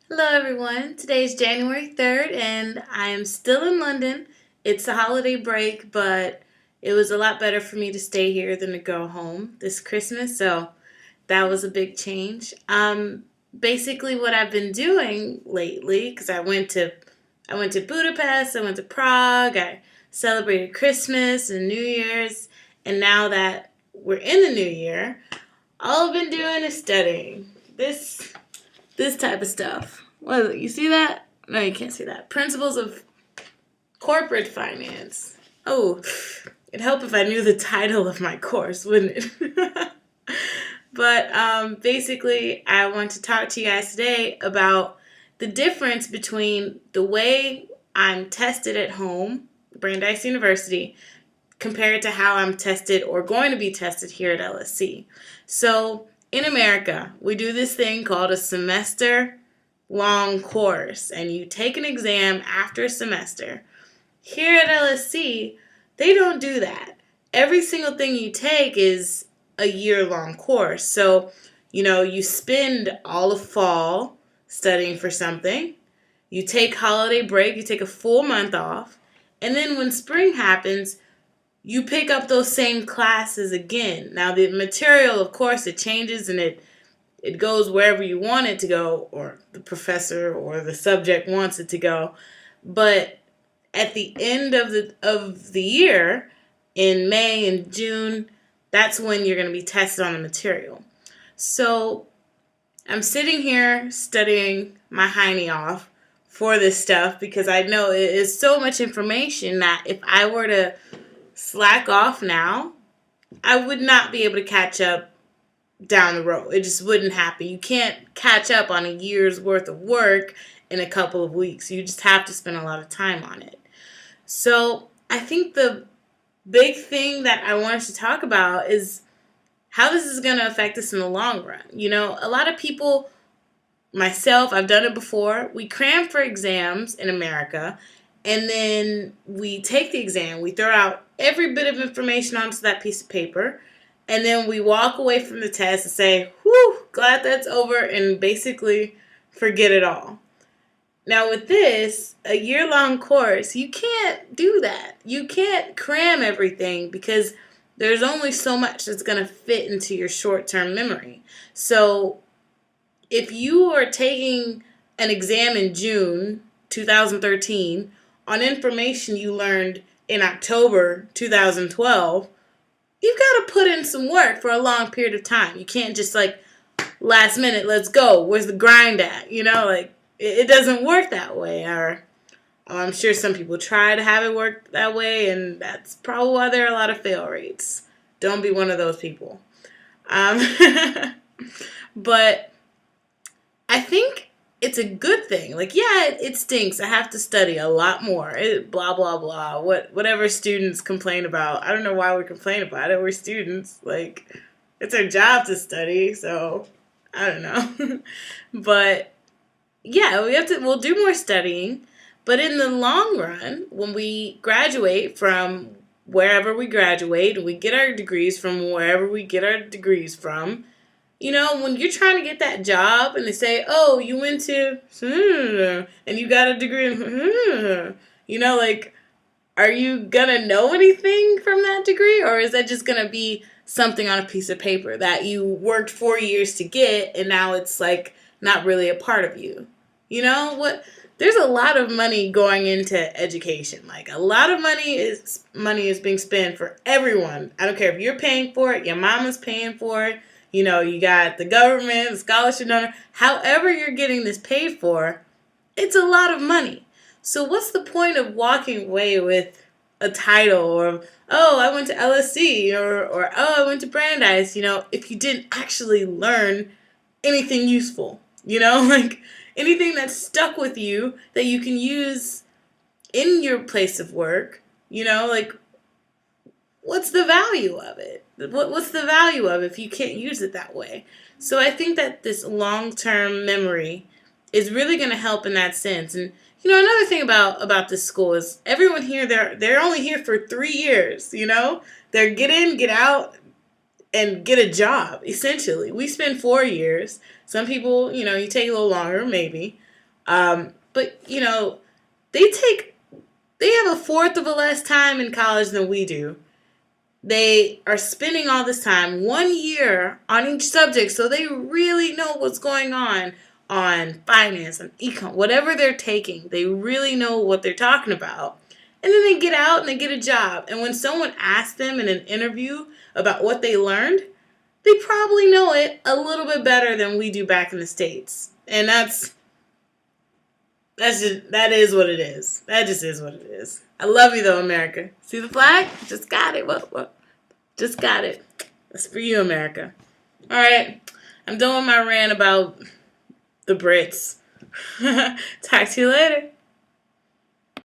Hello, everyone. Today's January 3rd, and I am still in London. It's a holiday break, but it was a lot better for me to stay here than to go home this Christmas, so that was a big change. Basically, what I've been doing lately, because I went to Budapest, I went to Prague, I celebrated Christmas and New Year's, and now that we're in the new year, all I've been doing is studying. This type of stuff. What is it? You see that? No, you can't see that. Principles of corporate finance. Oh, it'd help if I knew the title of my course, wouldn't it? But basically, I want to talk to you guys today about the difference between the way I'm tested at home, Brandeis University, compared to how I'm tested or going to be tested here at LSC. So, in America, we do this thing called a semester long course, and you take an exam after a semester. Here at LSC, they don't do that. Every single thing you take is a year-long course. So, you spend all of fall studying for something. You take holiday break, you take a full month off. And then when spring happens, you pick up those same classes again. Now, the material, of course, it changes and it goes wherever you want it to go, or the professor or the subject wants it to go. But at the end of the year, in May and June, that's when you're going to be tested on the material. So I'm sitting here studying my hiney off for this stuff because I know it is so much information that if I were to slack off now, I would not be able to catch up down the road. It just wouldn't happen. You can't catch up on a year's worth of work in a couple of weeks. You just have to spend a lot of time on it. So I think the big thing that I wanted to talk about is how this is going to affect us in the long run. A lot of people, myself, I've done it before. We cram for exams in America, and then we take the exam. We throw out every bit of information onto that piece of paper, and then we walk away from the test and say, whew, glad that's over, and basically forget it all. Now with this, a year-long course, you can't do that. You can't cram everything because there's only so much that's going to fit into your short-term memory. So if you are taking an exam in June 2013 on information you learned in October 2012, you've got to put in some work for a long period of time. You can't just last minute, let's go. Where's the grind at? It doesn't work that way. Or I'm sure some people try to have it work that way, and that's probably why there are a lot of fail rates. Don't be one of those people. Um, but I think it's a good thing. It stinks. I have to study a lot more. Blah, blah, blah. Whatever students complain about. I don't know why we complain about it. We're students. It's our job to study, so I don't know. But yeah, we'll do more studying. But in the long run, when we graduate from wherever we graduate, and we get our degrees from wherever we get our degrees from, when you're trying to get that job and they say, oh, you went to, and you got a degree in, are you going to know anything from that degree? Or is that just going to be something on a piece of paper that you worked 4 years to get and now it's not really a part of you? There's a lot of money going into education. A lot of money is being spent for everyone. I don't care if you're paying for it, your mama's paying for it. You got the government, the scholarship donor. However you're getting this paid for, it's a lot of money. So what's the point of walking away with a title or, oh, I went to LSC or oh, I went to Brandeis, if you didn't actually learn anything useful, anything that's stuck with you that you can use in your place of work, what's the value of it? What's the value of it if you can't use it that way? So I think that this long-term memory is really going to help in that sense. And another thing about this school is everyone here they're only here for 3 years. They're get in, get out, and get a job. Essentially, we spend 4 years. Some people, you take a little longer, maybe. But they have a fourth of a less time in college than we do. They are spending all this time, 1 year on each subject, so they really know what's going on finance, on econ, whatever they're taking. They really know what they're talking about. And then they get out and they get a job. And when someone asks them in an interview about what they learned, they probably know it a little bit better than we do back in the States. And that is what it is. That just is what it is. I love you though, America. See the flag? Just got it. What? Just got it. That's for you, America. All right. I'm done with my rant about the Brits. Talk to you later.